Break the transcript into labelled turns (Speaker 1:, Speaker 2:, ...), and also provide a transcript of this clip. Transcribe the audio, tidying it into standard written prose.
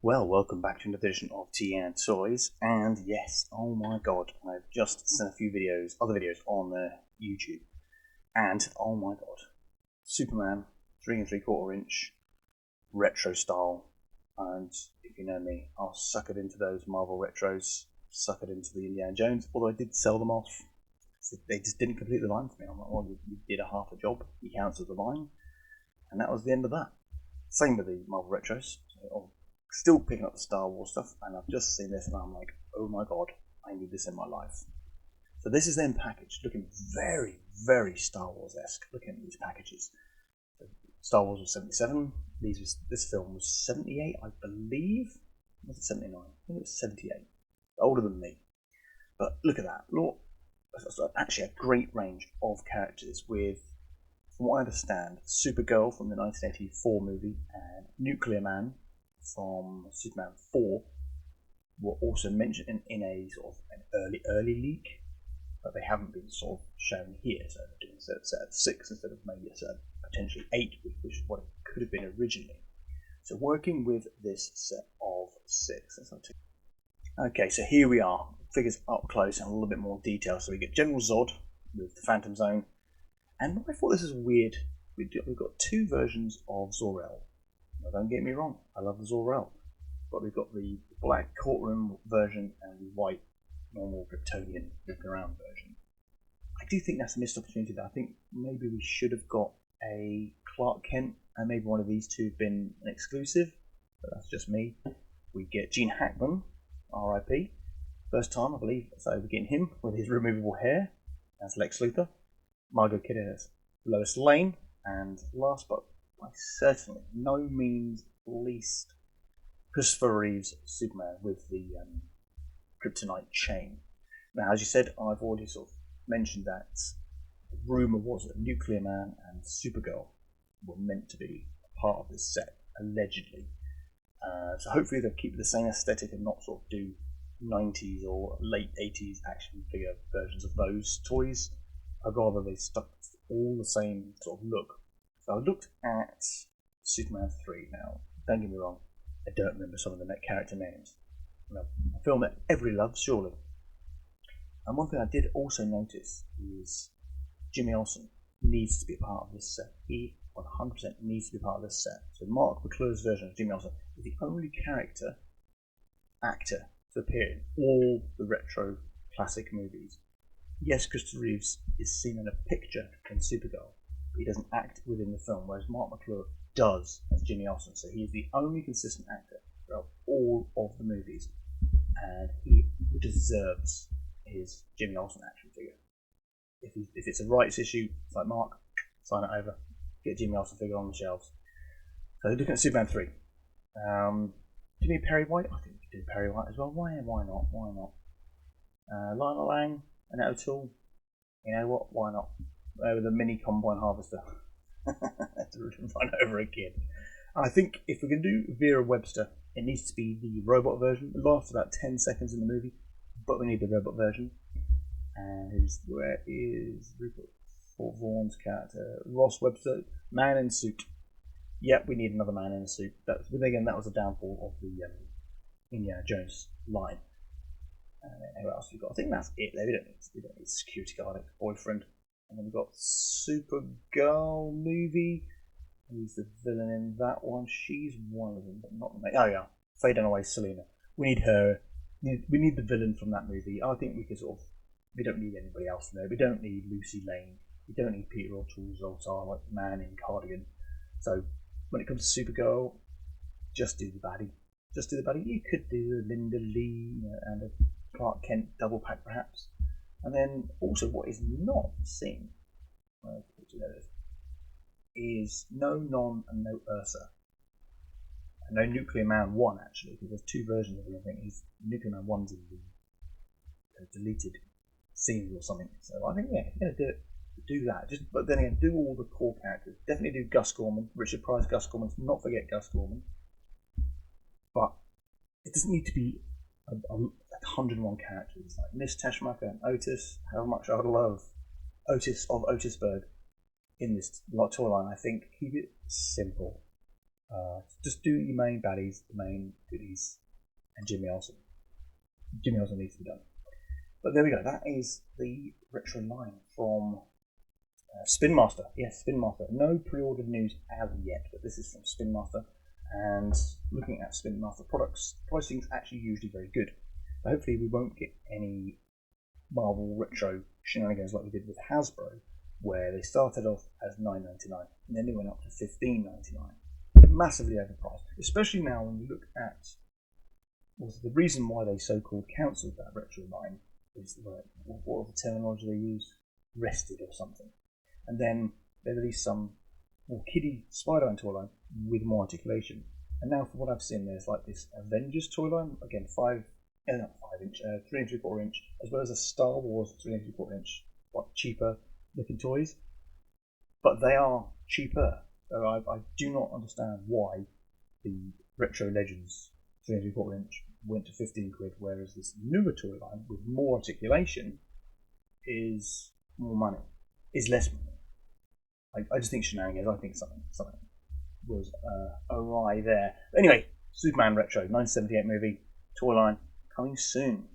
Speaker 1: Well, welcome back to another edition of TN Toys, and yes, oh my god, I've just seen a few videos, other videos on YouTube, and oh my god, Superman, 3 3/4 inch, retro style, and if you know me, I'll suck it into those Marvel retros, suck it into the Indiana Jones, although I did sell them off, so they just didn't complete the line for me. I'm like, well, you did a half a job, you cancelled the line, and that was the end of that. Same with the Marvel retros. Still picking up the Star Wars stuff, and I've just seen this and I'm like, oh my god, I need this in my life. So this is then packaged, looking very, very Star Wars-esque, looking at these packages. So Star Wars was 77, this film was 78, I believe. Was it 79? I think it was 78. Older than me. But look at that. Look, actually a great range of characters with, from what I understand, Supergirl from the 1984 movie, and Nuclear Man from Superman 4 were also mentioned in a sort of an early leak, but they haven't been sort of shown here. So they're doing a set of 6 instead of maybe a set of potentially 8, which is what it could have been originally. So working with this set of 6. Okay, so here we are. Figures up close and a little bit more detail. So we get General Zod with the Phantom Zone, and I thought this is weird. We've got 2 versions of Zor-El. Now, don't get me wrong, I love the Zor-El, but we've got the black courtroom version and the white normal Kryptonian looking around version. I do think that's a missed opportunity there. I think maybe we should have got a Clark Kent, and maybe one of these two have been an exclusive, but that's just me. We get Gene Hackman, RIP, first time I believe, so we're getting him with his removable hair as Lex Luthor, Margot Kidder as Lois Lane, and last but by certainly no means least, Christopher Reeve's Superman with the kryptonite chain. Now, as you said, I've already sort of mentioned that the rumour was that Nuclear Man and Supergirl were meant to be a part of this set, allegedly. So hopefully they'll keep the same aesthetic and not sort of do 90s or late 80s action figure versions of those toys. I'd rather they stuck all the same sort of look. So I looked at Superman 3 now. Don't get me wrong, I don't remember some of the character names. A film that everybody loves, surely. And one thing I did also notice is Jimmy Olsen needs to be a part of this set. He 100% needs to be part of this set. So Mark McClure's version of Jimmy Olsen is the only actor to appear in all the retro classic movies. Yes, Christopher Reeves is seen in a picture in Supergirl, but he doesn't act within the film, whereas Mark McClure does as Jimmy Olsen. So he's the only consistent actor throughout all of the movies, and he deserves his Jimmy Olsen action figure. If it's a rights issue, it's like, Mark, sign it over, get Jimmy Olsen figure on the shelves. So looking at Superman 3. Do you need Perry White? I think we could do Perry White as well. Why not? Lionel Lang, Annette O'Toole. You know what? Why not? With a mini combine harvester to run over a kid. I think if we're going to do Vera Webster, it needs to be the robot version. It lasts about 10 seconds in the movie, but we need the robot version. And where is Rupert Vaughn's character? Ross Webster, man in suit. Yep, we need another man in a suit. But again, that was a downfall of the Indiana Jones line. What else we got? I think that's it. We don't need security guard, boyfriend. And then we've got Supergirl movie. Who's the villain in that one? She's one of them, but not the main. Oh yeah, Faye Dunaway, Selena. We need her. We need the villain from that movie. I think we could sort of. We don't need anybody else in there. We don't need Lucy Lane. We don't need Peter O'Toole's Zoltar, like man in cardigan. So when it comes to Supergirl, just do the baddie. Just do the baddie. You could do Linda Lee, and a Clark Kent double pack perhaps. And then also what is not seen is no Non and no Ursa. And no Nuclear Man 1 actually, because there's 2 versions of him. I think Nuclear Man 1's in the deleted scenes or something. So I think do that. But then again, do all the core characters. Definitely do Gus Gorman, Richard Price, Gus Gorman. Not forget Gus Gorman. But it doesn't need to be 101 characters like Miss Tashmaka and Otis. How much I love Otis of Otisburg in this toy line. I think keep it simple. Just do your main baddies, the main goodies, and Jimmy Olsen. Jimmy Olsen needs to be done. But there we go. That is the retro line from Spin Master. Yes, Spin Master. No pre-ordered news as yet, but this is from Spin Master. And looking at Spin Master products, pricing is actually usually very good. So hopefully we won't get any Marvel retro shenanigans like we did with Hasbro, where they started off as $9.99 and then they went up to $15.99. Massively overpriced, especially now when you look at the reason why they so-called cancelled that retro line is what was the terminology they used? Rested or something. And then they released some more kiddie Spider-Man toy line with more articulation. And now, from what I've seen, there's like this Avengers toy line, again, 3 and 3/4 inch, as well as a Star Wars 3 and 3/4 inch, like cheaper looking toys. But they are cheaper. So I do not understand why the Retro Legends 3 and 3/4 inch went to 15 quid, whereas this newer toy line with more articulation is more money, is less money. I just think shenanigans. I think something was awry there. But anyway, Superman Retro 1978 movie toy line coming soon.